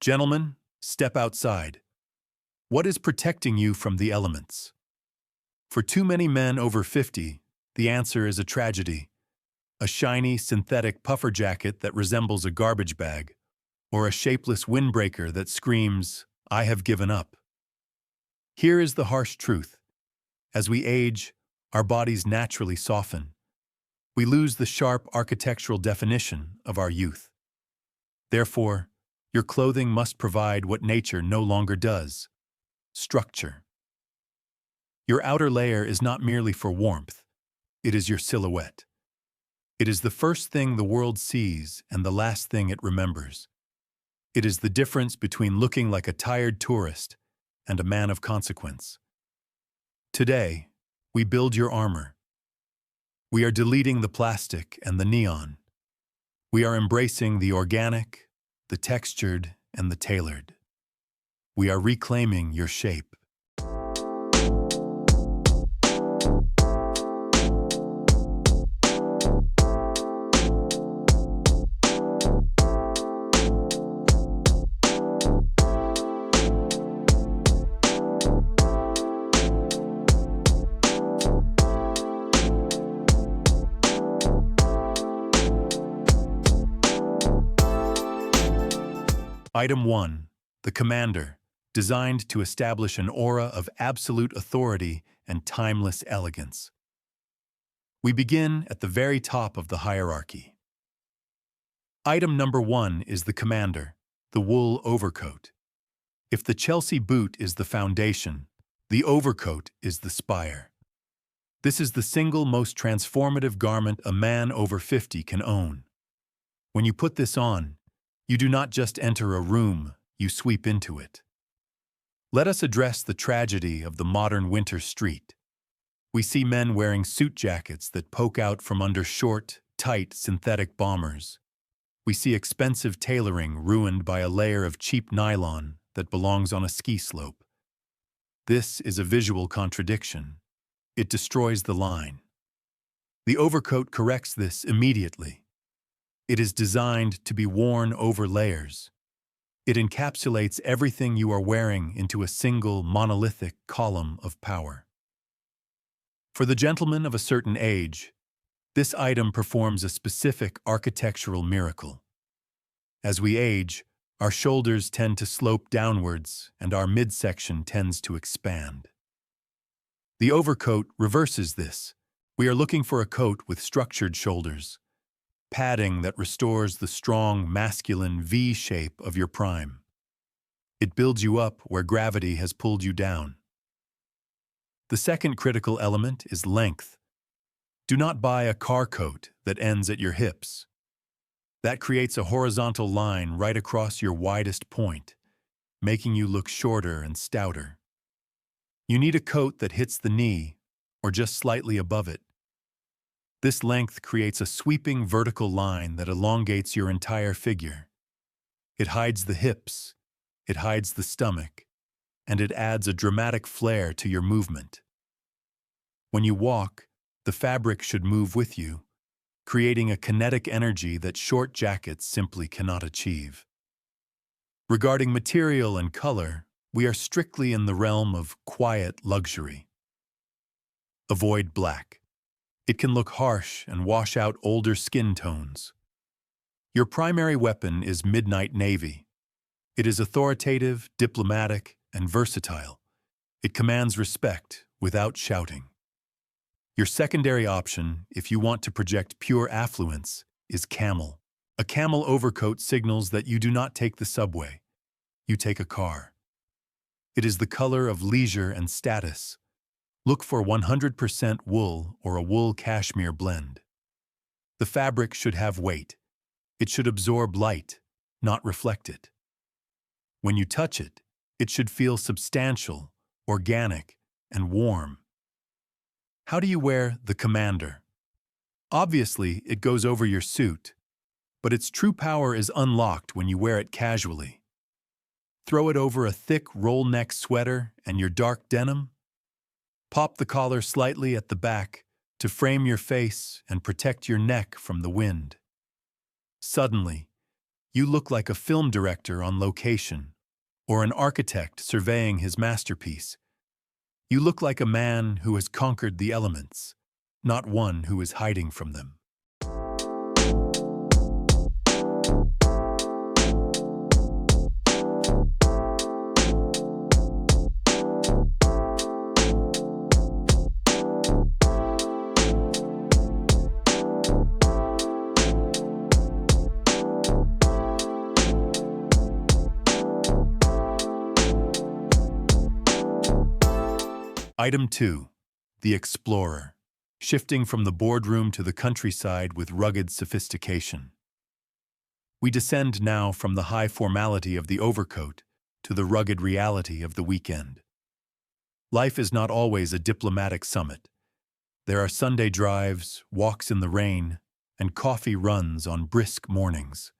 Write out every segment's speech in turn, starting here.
Gentlemen, step outside. What is protecting you from the elements? For too many men over 50, the answer is a tragedy. A shiny synthetic puffer jacket that resembles a garbage bag, or a shapeless windbreaker that screams, "I have given up." Here is the harsh truth. As we age, our bodies naturally soften. We lose the sharp architectural definition of our youth. Therefore, your clothing must provide what nature no longer does: structure. Your outer layer is not merely for warmth, it is your silhouette. It is the first thing the world sees and the last thing it remembers. It is the difference between looking like a tired tourist and a man of consequence. Today, we build your armor. We are deleting the plastic and the neon. We are embracing the organic, the textured, and the tailored. We are reclaiming your shape. Item 1. The Commander, designed to establish an aura of absolute authority and timeless elegance. We begin at the very top of the hierarchy. Item number 1 is the Commander, the wool overcoat. If the Chelsea boot is the foundation, the overcoat is the spire. This is the single most transformative garment a man over 50 can own. When you put this on, you do not just enter a room, you sweep into it. Let us address the tragedy of the modern winter street. We see men wearing suit jackets that poke out from under short, tight synthetic bombers. We see expensive tailoring ruined by a layer of cheap nylon that belongs on a ski slope. This is a visual contradiction. It destroys the line. The overcoat corrects this immediately. It is designed to be worn over layers. It encapsulates everything you are wearing into a single monolithic column of power. For the gentleman of a certain age, this item performs a specific architectural miracle. As we age, our shoulders tend to slope downwards and our midsection tends to expand. The overcoat reverses this. We are looking for a coat with structured shoulders, padding that restores the strong, masculine V shape of your prime. It builds you up where gravity has pulled you down. The second critical element is length. Do not buy a car coat that ends at your hips. That creates a horizontal line right across your widest point, making you look shorter and stouter. You need a coat that hits the knee, or just slightly above it. This length creates a sweeping vertical line that elongates your entire figure. It hides the hips, it hides the stomach, and it adds a dramatic flair to your movement. When you walk, the fabric should move with you, creating a kinetic energy that short jackets simply cannot achieve. Regarding material and color, we are strictly in the realm of quiet luxury. Avoid black. It can look harsh and wash out older skin tones. Your primary weapon is midnight navy. It is authoritative, diplomatic, and versatile. It commands respect without shouting. Your secondary option, if you want to project pure affluence, is camel. A camel overcoat signals that you do not take the subway. You take a car. It is the color of leisure and status. Look for 100% wool or a wool cashmere blend. The fabric should have weight. It should absorb light, not reflect it. When you touch it, it should feel substantial, organic, and warm. How do you wear the Commander? Obviously, it goes over your suit, but its true power is unlocked when you wear it casually. Throw it over a thick roll-neck sweater and your dark denim. Pop the collar slightly at the back to frame your face and protect your neck from the wind. Suddenly, You look like a film director on location, or an architect surveying his masterpiece. You look like a man who has conquered the elements, not one who is hiding from them. Item 2. The Explorer, shifting from the boardroom to the countryside with rugged sophistication. We descend now from the high formality of the overcoat to the rugged reality of the weekend. Life is not always a diplomatic summit. There are Sunday drives, walks in the rain, and coffee runs on brisk mornings.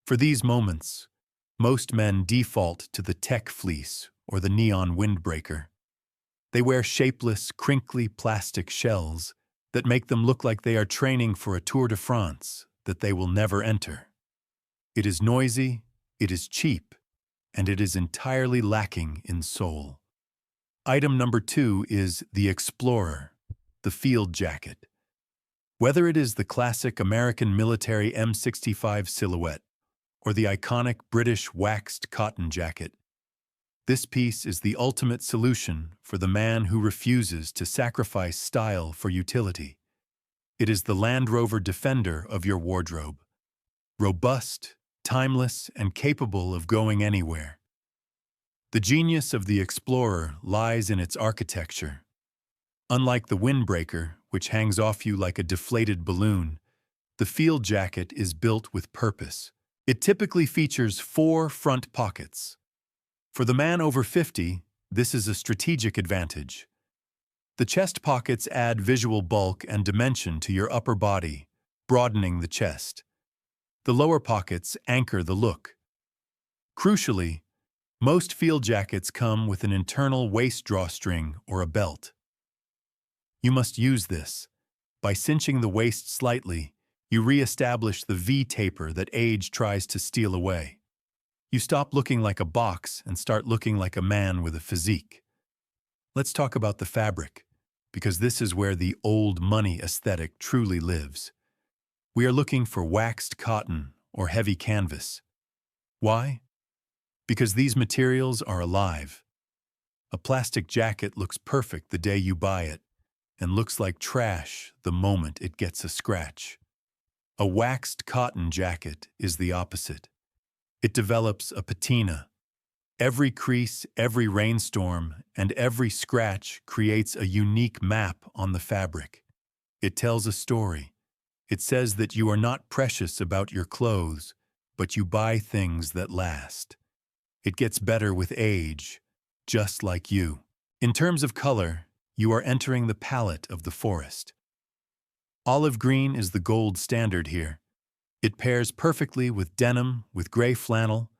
For these moments, most men default to the tech fleece or the neon windbreaker. They wear shapeless, crinkly plastic shells that make them look like they are training for a Tour de France that they will never enter. It is noisy, it is cheap, and it is entirely lacking in soul. Item number 2 is the Explorer, the field jacket. Whether it is the classic American military M65 silhouette or the iconic British waxed cotton jacket, this piece is the ultimate solution for the man who refuses to sacrifice style for utility. It is the Land Rover Defender of your wardrobe. Robust, timeless, and capable of going anywhere. The genius of the Explorer lies in its architecture. Unlike the windbreaker, which hangs off you like a deflated balloon, the field jacket is built with purpose. It typically features 4 front pockets. For the man over 50, this is a strategic advantage. The chest pockets add visual bulk and dimension to your upper body, broadening the chest. The lower pockets anchor the look. Crucially, most field jackets come with an internal waist drawstring or a belt. You must use this. By cinching the waist slightly, you re-establish the V-taper that age tries to steal away. You stop looking like a box and start looking like a man with a physique. Let's talk about the fabric, because this is where the old money aesthetic truly lives. We are looking for waxed cotton or heavy canvas. Why? Because these materials are alive. A plastic jacket looks perfect the day you buy it and looks like trash the moment it gets a scratch. A waxed cotton jacket is the opposite. It develops a patina. Every crease, every rainstorm, and every scratch creates a unique map on the fabric. It tells a story. It says that you are not precious about your clothes, but you buy things that last. It gets better with age, just like you. In terms of color, you are entering the palette of the forest. Olive green is the gold standard here. It pairs perfectly with denim, with gray flannel,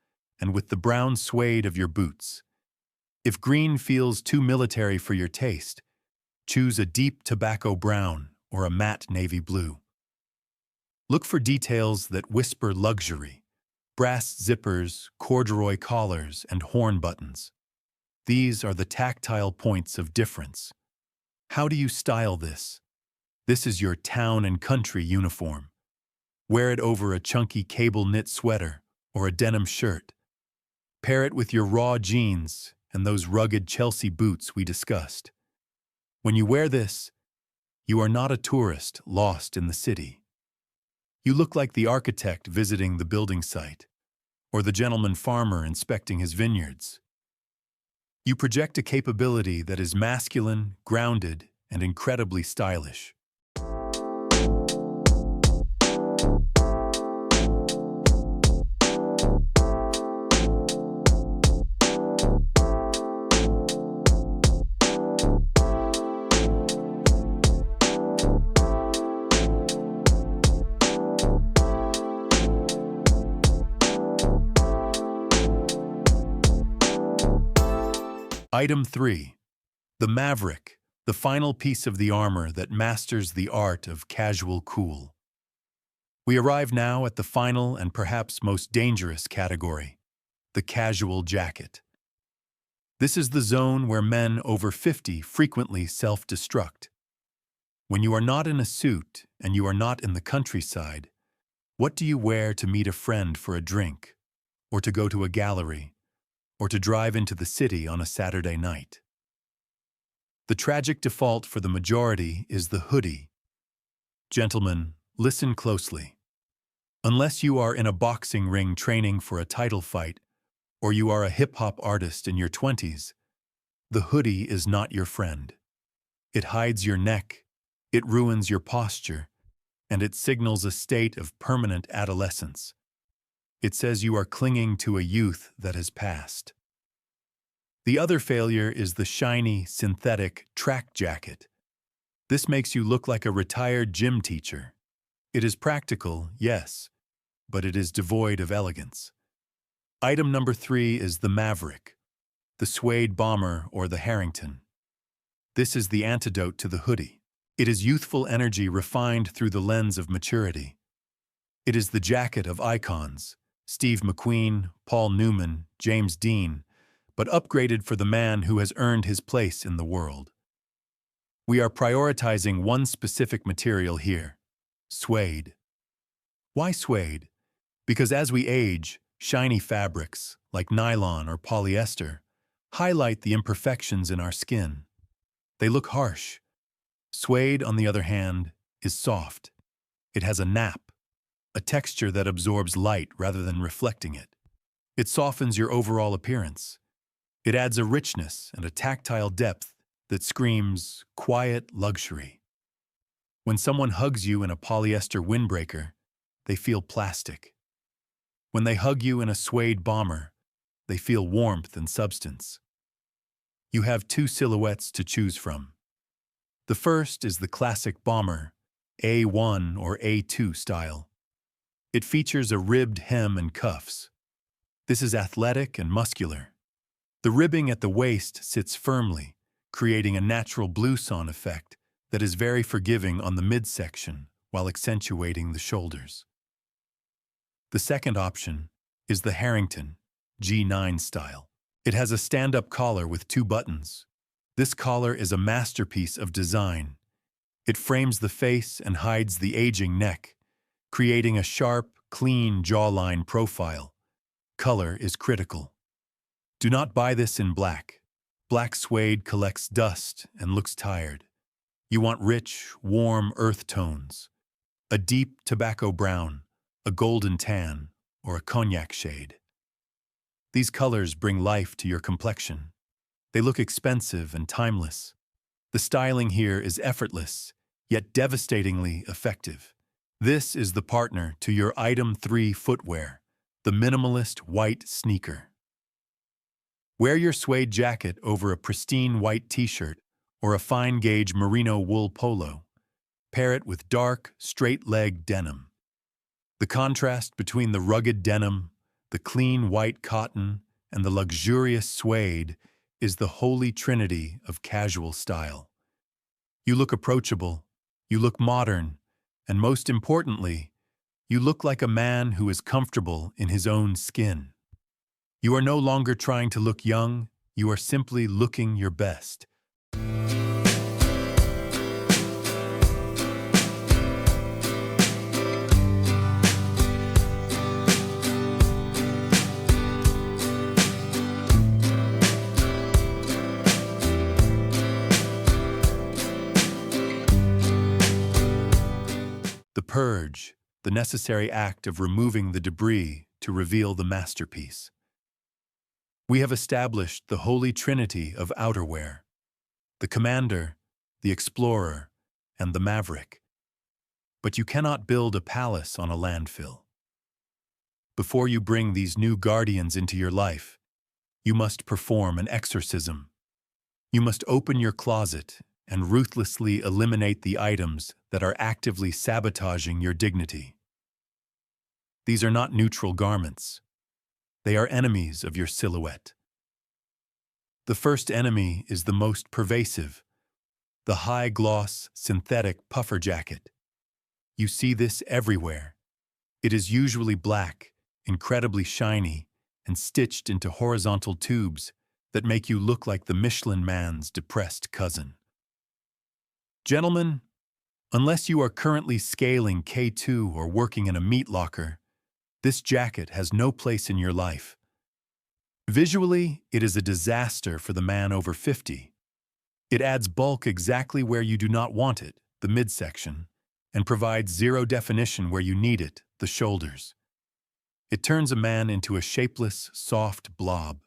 and with the brown suede of your boots. If green feels too military for your taste, choose a deep tobacco brown or a matte navy blue. Look for details that whisper luxury: brass zippers, corduroy collars, and horn buttons. These are the tactile points of difference. How do you style this? This is your town and country uniform. Wear it over a chunky cable knit sweater or a denim shirt. Pair it with your raw jeans and those rugged Chelsea boots we discussed. When you wear this, you are not a tourist lost in the city. You look like the architect visiting the building site, or the gentleman farmer inspecting his vineyards. You project a capability that is masculine, grounded, and incredibly stylish. Item 3. The Maverick, the final piece of the armor that masters the art of casual cool. We arrive now at the final and perhaps most dangerous category, the casual jacket. This is the zone where men over 50 frequently self-destruct. When you are not in a suit and you are not in the countryside, what do you wear to meet a friend for a drink, or to go to a gallery, or to drive into the city on a Saturday night? The tragic default for the majority is the hoodie. Gentlemen, listen closely. Unless you are in a boxing ring training for a title fight, or you are a hip-hop artist in your 20s, the hoodie is not your friend. It hides your neck, it ruins your posture, and it signals a state of permanent adolescence. It says you are clinging to a youth that has passed. The other failure is the shiny, synthetic track jacket. This makes you look like a retired gym teacher. It is practical, yes, but it is devoid of elegance. Item number 3 is the Maverick, the suede bomber or the Harrington. This is the antidote to the hoodie. It is youthful energy refined through the lens of maturity. It is the jacket of icons, Steve McQueen, Paul Newman, James Dean, but upgraded for the man who has earned his place in the world. We are prioritizing one specific material here, suede. Why suede? Because as we age, shiny fabrics, like nylon or polyester, highlight the imperfections in our skin. They look harsh. Suede, on the other hand, is soft. It has a nap, a texture that absorbs light rather than reflecting it. It softens your overall appearance. It adds a richness and a tactile depth that screams quiet luxury. When someone hugs you in a polyester windbreaker, they feel plastic. When they hug you in a suede bomber, they feel warmth and substance. You have two silhouettes to choose from. The first is the classic bomber, A1 or A2 style. It features a ribbed hem and cuffs. This is athletic and muscular. The ribbing at the waist sits firmly, creating a natural blouson effect that is very forgiving on the midsection while accentuating the shoulders. The second option is the Harrington, G9 style. It has a stand-up collar with 2 buttons. This collar is a masterpiece of design. It frames the face and hides the aging neck, creating a sharp, clean jawline profile. Color is critical. Do not buy this in black. Black suede collects dust and looks tired. You want rich, warm earth tones. A deep tobacco brown, a golden tan, or a cognac shade. These colors bring life to your complexion. They look expensive and timeless. The styling here is effortless, yet devastatingly effective. This is the partner to your item 3 footwear, the minimalist white sneaker. Wear your suede jacket over a pristine white t-shirt or a fine-gauge merino wool polo. Pair it with dark, straight-leg denim. The contrast between the rugged denim, the clean white cotton, and the luxurious suede is the holy trinity of casual style. You look approachable, you look modern, and most importantly, you look like a man who is comfortable in his own skin. You are no longer trying to look young, you are simply looking your best. The purge, the necessary act of removing the debris to reveal the masterpiece. We have established the holy trinity of outerwear, the commander, the explorer, and the maverick. But you cannot build a palace on a landfill. Before you bring these new guardians into your life, you must perform an exorcism. You must open your closet and ruthlessly eliminate the items that are actively sabotaging your dignity. These are not neutral garments. They are enemies of your silhouette. The first enemy is the most pervasive, the high-gloss synthetic puffer jacket. You see this everywhere, It is usually black, incredibly shiny, and stitched into horizontal tubes that make you look like the Michelin Man's depressed cousin. Gentlemen, unless you are currently scaling K2 or working in a meat locker, this jacket has no place in your life. Visually, it is a disaster for the man over 50. It adds bulk exactly where you do not want it, the midsection, and provides zero definition where you need it, the shoulders. It turns a man into a shapeless, soft blob.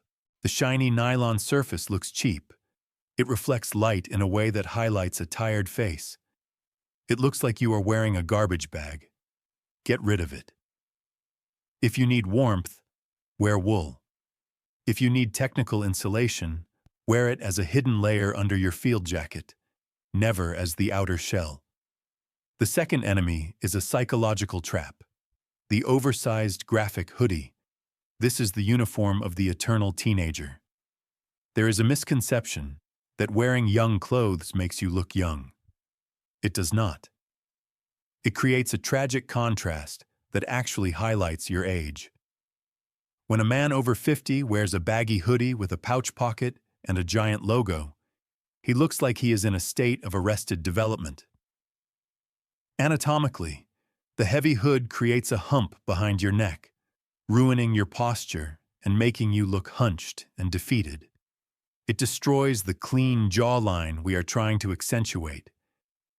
The shiny nylon surface looks cheap. It reflects light in a way that highlights a tired face. It looks like you are wearing a garbage bag. Get rid of it. If you need warmth, wear wool. If you need technical insulation, wear it as a hidden layer under your field jacket, never as the outer shell. The second enemy is a psychological trap. The oversized graphic hoodie. This is the uniform of the eternal teenager. There is a misconception that wearing young clothes makes you look young. It does not. It creates a tragic contrast that actually highlights your age. When a man over 50 wears a baggy hoodie with a pouch pocket and a giant logo, he looks like he is in a state of arrested development. Anatomically, the heavy hood creates a hump behind your neck, ruining your posture and making you look hunched and defeated. It destroys the clean jawline we are trying to accentuate.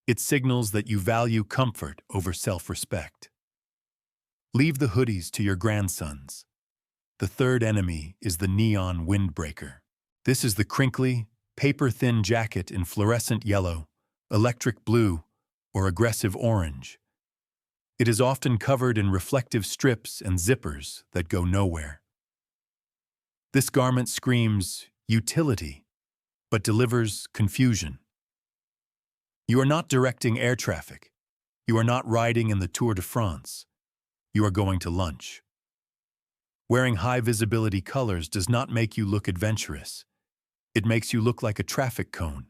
It signals that you value comfort over self-respect. Leave the hoodies to your grandsons. The third enemy is the neon windbreaker. This is the crinkly, paper-thin jacket in fluorescent yellow, electric blue, or aggressive orange. It is often covered in reflective strips and zippers that go nowhere. This garment screams utility, but delivers confusion. You are not directing air traffic. You are not riding in the Tour de France. You are going to lunch. Wearing high-visibility colors does not make you look adventurous. It makes you look like a traffic cone.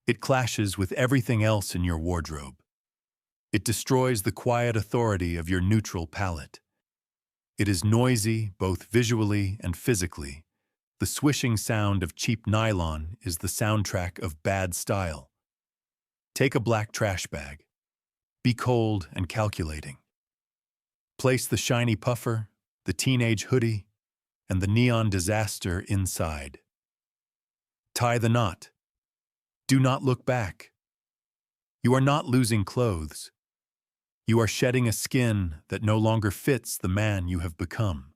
It clashes with everything else in your wardrobe. It destroys the quiet authority of your neutral palette. It is noisy, both visually and physically. The swishing sound of cheap nylon is the soundtrack of bad style. Take a black trash bag. Be cold and calculating. Place the shiny puffer, the teenage hoodie, and the neon disaster inside. Tie the knot. Do not look back. You are not losing clothes. You are shedding a skin that no longer fits the man you have become.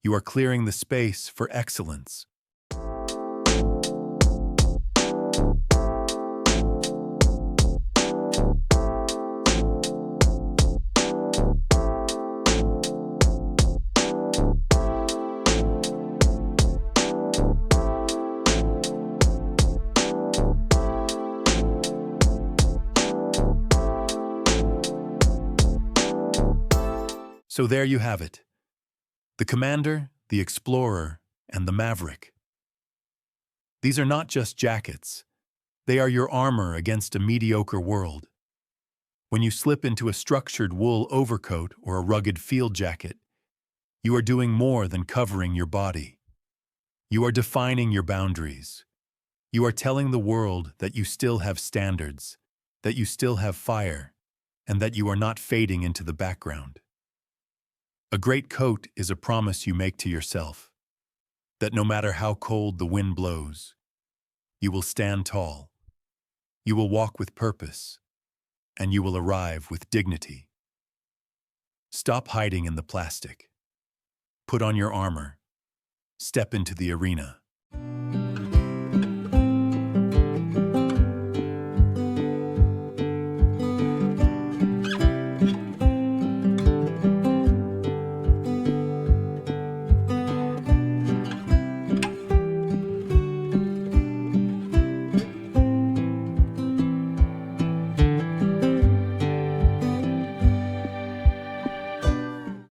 You are clearing the space for excellence. So there you have it. The commander, the explorer, and the maverick. These are not just jackets. They are your armor against a mediocre world. When you slip into a structured wool overcoat or a rugged field jacket, you are doing more than covering your body. You are defining your boundaries. You are telling the world that you still have standards, that you still have fire, and that you are not fading into the background. A great coat is a promise you make to yourself, that no matter how cold the wind blows, you will stand tall, you will walk with purpose, and you will arrive with dignity. Stop hiding in the plastic. Put on your armor. Step into the arena.